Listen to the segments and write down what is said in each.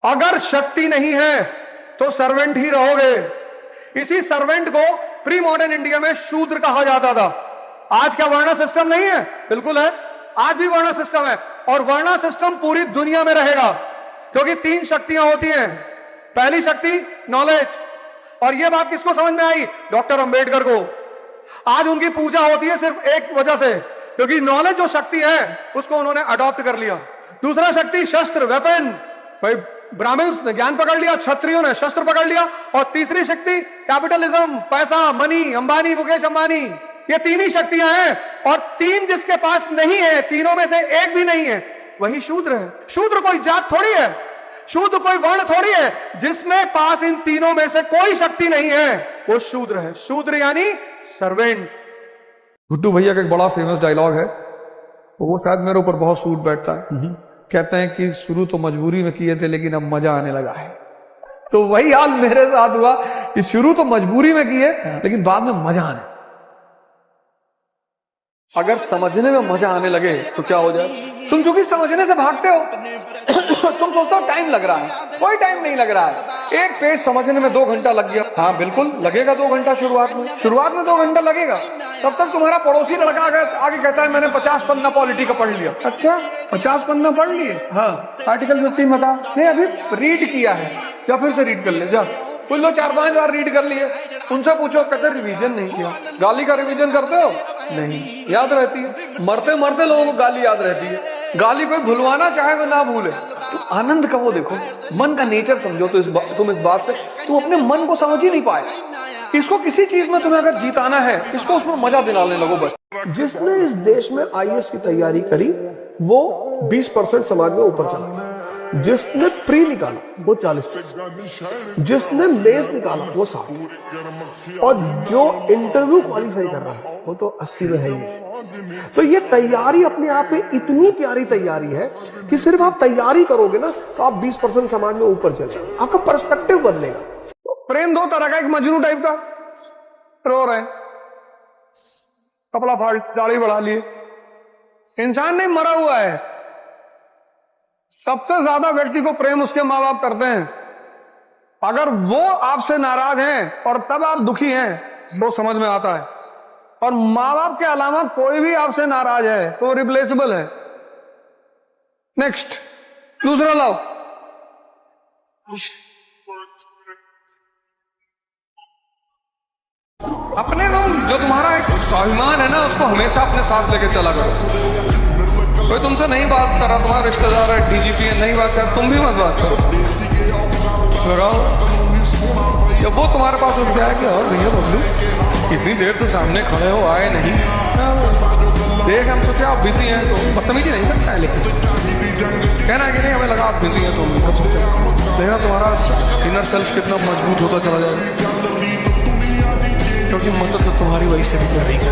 अगर शक्ति नहीं है तो सर्वेंट ही रहोगे। इसी सर्वेंट को प्री मॉडर्न इंडिया में शूद्र कहा जाता था। आज क्या वर्ण सिस्टम नहीं है? बिल्कुल है, आज भी वर्ण सिस्टम है और वर्ण सिस्टम पूरी दुनिया में रहेगा, क्योंकि तीन शक्तियां होती हैं। पहली शक्ति नॉलेज, और यह बात किसको समझ में आई? डॉक्टर अंबेडकर को। आज उनकी पूजा होती है सिर्फ एक वजह से, क्योंकि नॉलेज जो शक्ति है उसको उन्होंने अडॉप्ट कर लिया। दूसरा शक्ति शस्त्र, वेपन। भाई ब्राह्मण्स ने ज्ञान पकड़ लिया, क्षत्रियों ने शस्त्र पकड़ लिया। और तीसरी शक्ति कैपिटलिज्म, पैसा, मनी, अंबानी, मुकेश अंबानी। ये तीन ही शक्तियां हैं, और तीन जिसके पास नहीं है, तीनों में से एक भी नहीं है, वही शूद्र है। शूद्र कोई जात थोड़ी है, शूद्र कोई वर्ण थोड़ी है। जिसमें पास इन तीनों में से कोई शक्ति नहीं है वो शूद्र है। शूद्र यानी सर्वेंट। गुड्डू भैया का एक बड़ा फेमस डायलॉग है, वो शायद मेरे ऊपर बहुत सूट बैठता है। कहते हैं कि शुरू तो मजबूरी में किए थे, लेकिन अब मजा आने लगा है। तो वही हाल मेरे साथ हुआ कि शुरू तो मजबूरी में किए, लेकिन बाद में मजा आने। अगर समझने में मजा आने लगे तो क्या हो जाए? तुम चूंकि समझने से भागते हो, तुम सोचते हो टाइम लग रहा है, कोई टाइम नहीं लग रहा है। एक पेज समझने में 2 घंटा लग गया। हाँ बिल्कुल लगेगा 2 घंटा शुरुआत में 2 घंटा लगेगा। तब तक तुम्हारा पड़ोसी लड़का आगे कहता है मैंने 50 पन्ना पॉलिटी का पढ़ लिया। अच्छा 50 पन्ना पढ़ लिए? हाँ आर्टिकल 15 बता। नहीं अभी रीड किया है, या फिर से रीड कर ले जा। कुछ लोग 4-5 बार रीड कर लिए, उनसे पूछो कहते रिवीजन नहीं किया। गाली का रिवीजन करते हो? नहीं, याद रहती है। मरते मरते लोगों को गाली याद रहती है। गाली कोई भुलवाना चाहे तो ना भूले। तो आनंद का वो देखो, मन का नेचर समझो। तो तुम इस बात से तुम अपने मन को समझ ही नहीं पाए। इसको किसी चीज में तुम्हें अगर जीताना है, इसको उसमें मजा दिलाने लगो बस। जिसने इस देश में आईएएस की तैयारी करी वो 20% समाज में ऊपर चला गया। जिसने प्री निकाला वो 40%, जिसने मेंस निकाला वो 60%, और जो इंटरव्यू क्वालिफाई कर रहा है वो तो 80 में है ही। तो ये तैयारी अपने आप में इतनी प्यारी तैयारी है कि सिर्फ आप तैयारी करोगे ना तो आप 20% समाज में ऊपर चले जाओगे, आपका पर्सपेक्टिव बदलेगा। तो प्रेम 2 तरह का, एक मजनू टाइप का, रो रहे, कपड़ा फाड़, दाढ़ी बढ़ा लिए, इंसान नहीं मरा हुआ है। सबसे ज्यादा व्यक्ति को प्रेम उसके माँ बाप करते हैं। अगर वो आपसे नाराज हैं और तब आप दुखी हैं तो समझ में आता है। और माँ बाप के अलावा कोई भी आपसे नाराज है तो रिप्लेसेबल है। नेक्स्ट, दूसरा लव। अपने जो तुम्हारा एक स्वाभिमान है ना, उसको हमेशा अपने साथ लेके चला करो। कोई तुमसे नहीं बात कर रहा, तुम्हारा रिश्तेदार है, डीजीपी है, नहीं बात कर, तुम भी मत बात करो। जब वो तुम्हारे पास उठ जाए कि और भैया बबलू इतनी देर से सामने खड़े हो, आए नहीं, देख हम सोचे आप बिजी हैं, तो बदतमीजी नहीं करता है, लेकिन कहना है कि नहीं हमें लगा आप बिजी हैं, तो हम सोचे देखा तुम्हारा इनर सेल्फ कितना मजबूत होता चला जाएगा, क्योंकि मदद तो तुम्हारी वही से भी करेगी।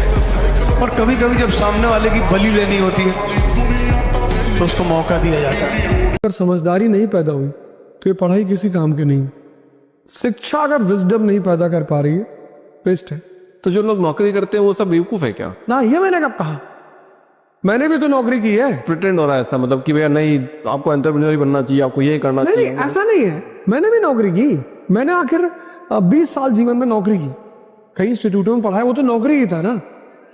और कभी कभी जब सामने वाले की बलि लेनी होती है तो उसको मौका दिया जाता है। अगर समझदारी नहीं पैदा हुई तो ये पढ़ाई किसी काम की नहीं। शिक्षा अगर विजडम नहीं पैदा कर पा रही है, वेस्ट है। तो जो लोग नौकरी करते हैं वो सब बेवकूफ है क्या? ना, ये मैंने कब कहा? मैंने भी तो नौकरी की है। प्रिटेंड हो रहा है ऐसा, मतलब कि भैया नहीं आपको एंटरप्रेन्योर बनना चाहिए, आपको यही करना चाहिए। नहीं ऐसा नहीं है, मैंने भी नौकरी की। मैंने आखिर 20 साल जीवन में नौकरी की, कई इंस्टीट्यूटों में पढ़ा है, वो तो नौकरी ही था ना।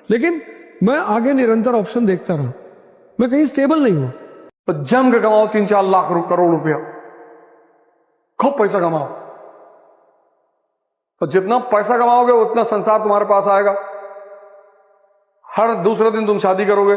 लेकिन मैं आगे निरंतर ऑप्शन देखता रहा, मैं कहीं स्टेबल नहीं हूं। तो जम के कमाओ 3-4 लाख करोड़ रुपया, खूब पैसा कमाओ। तो जितना पैसा कमाओगे उतना संसार तुम्हारे पास आएगा। हर दूसरे दिन तुम शादी करोगे।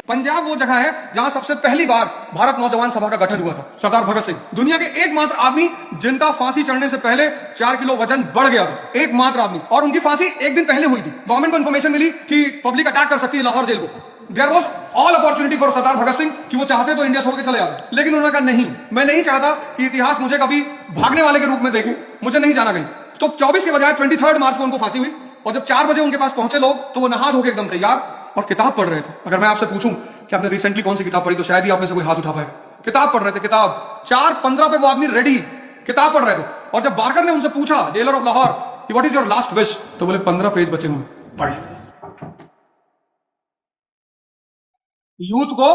पंजाब वो जगह है जहां सबसे पहली बार भारत नौजवान सभा का गठन हुआ था। सरदार भगत सिंह दुनिया के एकमात्र आदमी जिनका फांसी चढ़ने से पहले 4 किलो वजन बढ़ गया था, एकमात्र आदमी। और उनकी फांसी एक दिन पहले हुई थी। गवर्नमेंट को इन्फॉर्मेशन मिली कि पब्लिक अटैक कर सकती है लाहौर जेल को। There was all opportunity for Sardar Bhagat Singh कि वो चाहते तो इंडिया छोड़ के चले जाते, लेकिन उन्होंने कहा नहीं, मैं नहीं चाहता कि इतिहास मुझे कभी भागने वाले के रूप में देखे, मुझे नहीं जाना कहीं। तो 24 के बजाय 23 मार्च को उनको फांसी हुई। और जब 4 बजे उनके पास पहुंचे लोग, तो वो नहा धो के एकदम तैयार और किताब पढ़ रहे थे। अगर मैं आपसे पूछूं कि आपने रिसेंटली कौन सी किताब पढ़ी, तो शायद ही आप में से कोई हाथ उठा पाएगा। किताब पढ़ रहे थे, किताब 4:15 पे वो आदमी रेडी किताब पढ़ रहे थे। और जब बारकर ने उनसे पूछा, jailer of Lahore, what is your last wish, तो बोले 15 पेज बचे हुए, पढ़ यूथ को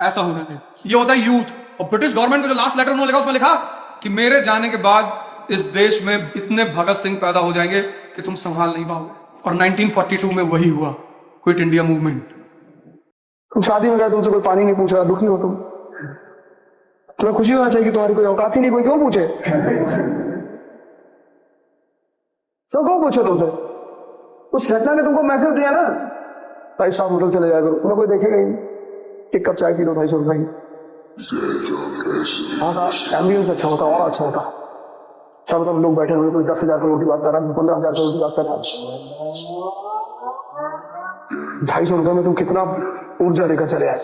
ऐसा होना चाहिए, ये होता है यूथ। और ब्रिटिश गवर्नमेंट को जो लास्ट लेटर उन्होंने लिखा उसमें लिखा कि मेरे जाने के बाद इस देश में इतने भगत सिंह पैदा हो जाएंगे कि तुम संभाल नहीं पाओगे। और 1942 में वही हुआ, क्विट इंडिया मूवमेंट। तुम शादी में गए, तुमसे कोई पानी नहीं पूछ रहा, दुखी हो तुम, तुम्हें खुशी होना चाहिए कि तुम्हारी कोई औकात ही नहीं, कोई क्यों पूछे? तो क्यों पूछो तुमसे? उस घटना ने तुमको मैसेज दिया ना, भाई साहब होटल चले जाएगा, तुम्हें कोई देखेगा ही नहीं, एक कप चाय पी लो 250 रुपए की। हाँ एम्बियंस अच्छा होता, और अच्छा होता। सब तो लोग बैठे हुए, कोई 10,000 करोड़ की बात कर रहा है, 15,000 करोड़ की बात कर रहा है। 250 रुपए में तुम कितना ऊर्जा लेकर चले आए।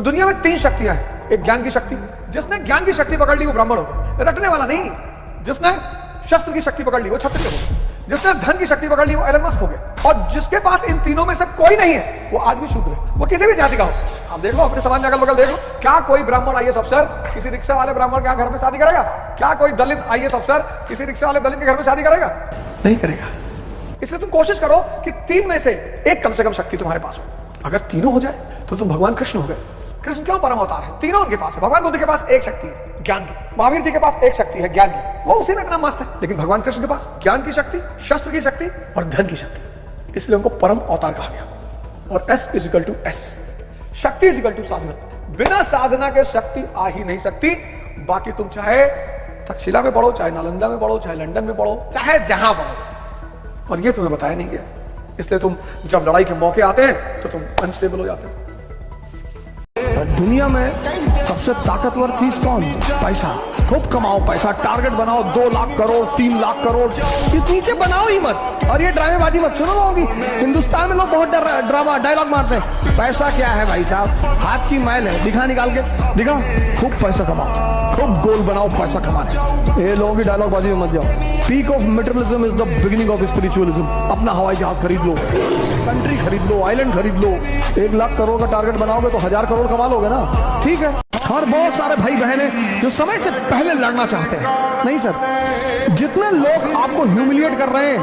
दुनिया में 3 शक्तियां हैं। एक ज्ञान की शक्ति, जिसने ज्ञान की शक्ति पकड़ ली वो ब्राह्मण हो गया, रटने वाला नहीं। जिसने शस्त्र की शक्ति पकड़ ली वो क्षत्रिय हो गया, जिसने धन की शक्ति पकड़ ली वो एलन मस्क हो गया, और जिसके पास इन तीनों में से कोई नहीं है वो आदमी शूद्र है, वो किसी भी जाति का हो। आप देखो अपने समाज में अगल बगल देखो, क्या कोई ब्राह्मण आईएएस अफसर किसी रिक्शा वाले ब्राह्मण के घर में शादी करेगा? क्या कोई दलित आईएएस अफसर किसी रिक्शा वाले दलित के घर में शादी करेगा? नहीं करेगा। इसलिए तुम कोशिश करो कि 3 में से एक कम से कम शक्ति तुम्हारे पास हो। अगर तीनों हो जाए तो तुम भगवान कृष्ण हो गए। कृष्ण क्यों परम अवतार है? तीनों उनके पास है। भगवान बुद्ध के पास एक शक्ति है ज्ञान की, महावीर जी के पास एक शक्ति है ज्ञान की, वो उसी में इतना मस्त है। लेकिन भगवान कृष्ण के पास ज्ञान की शक्ति, शस्त्र की शक्ति और धन की शक्ति, इसलिए उनको परम अवतार कहा गया। और S = S, शक्ति = साधना। बिना साधना के शक्ति आ ही नहीं सकती। बाकी तुम चाहे तक्षशिला में पढ़ो, चाहे नालंदा में पढ़ो, चाहे लंदन में पढ़ो, चाहे जहां पढ़ो, और ये तुम्हें बताया नहीं गया। इसलिए तुम जब लड़ाई के मौके आते हैं तो तुम अनस्टेबल हो जाते हो। दुनिया में सबसे ताकतवर चीज कौन? पैसा। खूब कमाओ पैसा, टारगेट बनाओ 2 लाख करोड़, 3 लाख करोड़, ये नीचे बनाओ ही मत। और ये ड्रामेबाजी मत सुनो होगी। हिंदुस्तान में लोग बहुत ड्रामा डायलॉग मारते हैं। पैसा क्या है भाई साहब? हाथ की मैल है, दिखा निकाल के दिखा। खूब पैसा कमाओ, खूब गोल बनाओ पैसा कमाने। ये लोगों की डायलॉग बाजी में मत जाओ। Peak of materialism is the beginning of spiritualism. अपना हवाई जहाज खरीद लो, कंट्री खरीद लो, आइलैंड खरीद लो। 1 लाख करोड़ का टारगेट बनाओगे तो 1000 करोड़ कमा लोगे ना, ठीक है। और बहुत सारे भाई बहन हैं जो समय से पहले लड़ना चाहते हैं। नहीं सर, जितने लोग आपको ह्यूमिलिएट कर रहे हैं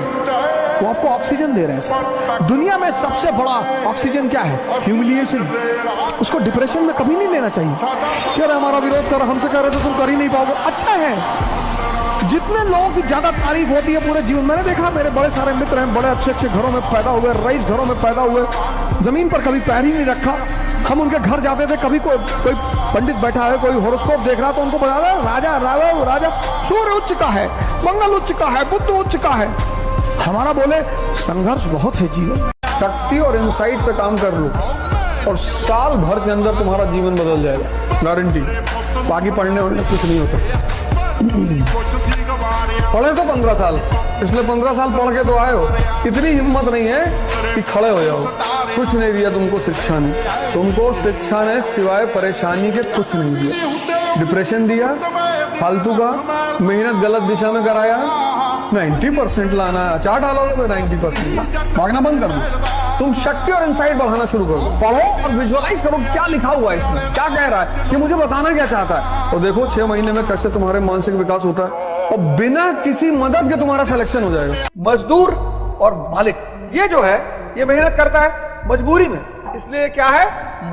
वो आपको ऑक्सीजन दे रहे हैं सर। दुनिया में सबसे बड़ा ऑक्सीजन क्या है? ह्यूमिलिएशन। उसको डिप्रेशन में कभी नहीं लेना चाहिए। क्या हमारा विरोध कर, हमसे कह रहे तो तुम कर ही नहीं पाओगे, अच्छा है। जितने लोगों की ज्यादा तारीफ होती है पूरे जीवन, मैंने देखा मेरे बड़े सारे मित्र हैं, बड़े अच्छे अच्छे घरों में पैदा हुए, रईस घरों में पैदा हुए, जमीन पर कभी पैर ही नहीं रखा। हम उनके घर जाते थे, कभी कोई पंडित बैठा है, कोई हॉरोस्कोप देख रहा तो उनको बता रहा राजा सूर्य उच्च का है, मंगल उच्च का है, बुद्ध उच्च का है। हमारा बोले संघर्ष बहुत है जीवन। शक्ति और इंसाइट पे काम कर लो और साल भर के अंदर तुम्हारा जीवन बदल जाएगा, गारंटी। बाकी पढ़ने वढ़ने कुछ नहीं होता। पढ़े तो 15 साल, पिछले 15 साल पढ़ के तो आए हो। इतनी हिम्मत नहीं है कि खड़े हो जाओ। कुछ नहीं दिया तुमको शिक्षा ने, तुमको शिक्षा ने सिवाय परेशानी के कुछ नहीं दिया। डिप्रेशन दिया, फालतू का, मेहनत गलत दिशा में कराया। 90% लाना है, 4 डालोगे तो 90%। भागना बंद कर दो, तुम शक्ति और इंसाइट बढ़ाना शुरू करो। पढ़ो और विजुअलाइज करो क्या लिखा हुआ है इसमें, क्या कह रहा है, कि मुझे बताना क्या चाहता है। और देखो 6 महीने में कैसे तुम्हारे मानसिक विकास होता है, और बिना किसी मदद के तुम्हारा सिलेक्शन हो जाएगा। मजदूर और मालिक, ये जो है ये मेहनत करता है मजबूरी में, इसलिए क्या है?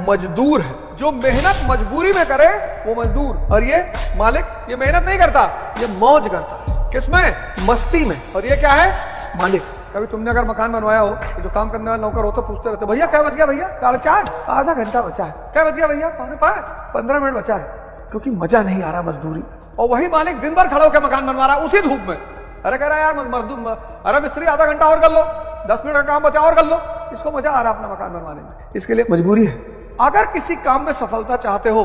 मजदूर है। जो मेहनत मजबूरी में करे वो मजदूर, और ये मालिक ये मेहनत नहीं करता, ये मौज करता है। किसमें? मस्ती में। और ये क्या है? मालिक। कभी तुमने अगर मकान बनवाया हो तो जो काम करने वाले नौकर हो तो पूछते रहते, भैया क्या बच गया भैया? 4:30, आधा घंटा बचा है। क्या बच गया भैया? 4:45, 15 मिनट बचा है। क्योंकि मजा नहीं आ रहा मजदूरी। और वही मालिक दिन भर खड़ा होकर मकान बनवा रहा है उसी धूप में। अरे कह रहा है यार मजदूर, अरे मिस्त्री आधा घंटा और कर लो, 10 मिनट का काम बचा और कर लो। इसको मजा आ रहा है अपना मकान बनवाने में, इसके लिए मजबूरी है। अगर किसी काम में सफलता चाहते हो,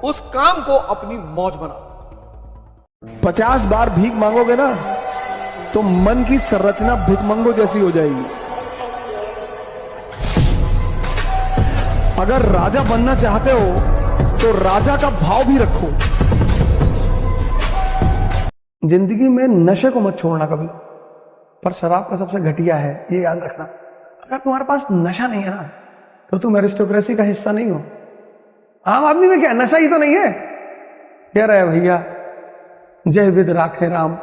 उस काम को अपनी मौज बनाओ। 50 बार भीख मांगोगे ना तो मन की संरचना भिखमंगो जैसी हो जाएगी। अगर राजा बनना चाहते हो तो राजा का भाव भी रखो। जिंदगी में नशे को मत छोड़ना कभी, पर शराब का सबसे घटिया है, ये याद रखना। अगर तुम्हारे पास नशा नहीं है ना तो तुम एरिस्टोक्रेसी का हिस्सा नहीं हो। आम आदमी में क्या नशा ही तो नहीं है। कह रहे भैया जय विद राखे राम।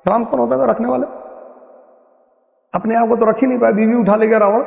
राम कौन होता है रखने वाले? अपने आप को तो रख ही नहीं पाया, बीवी उठा ले गया रावण।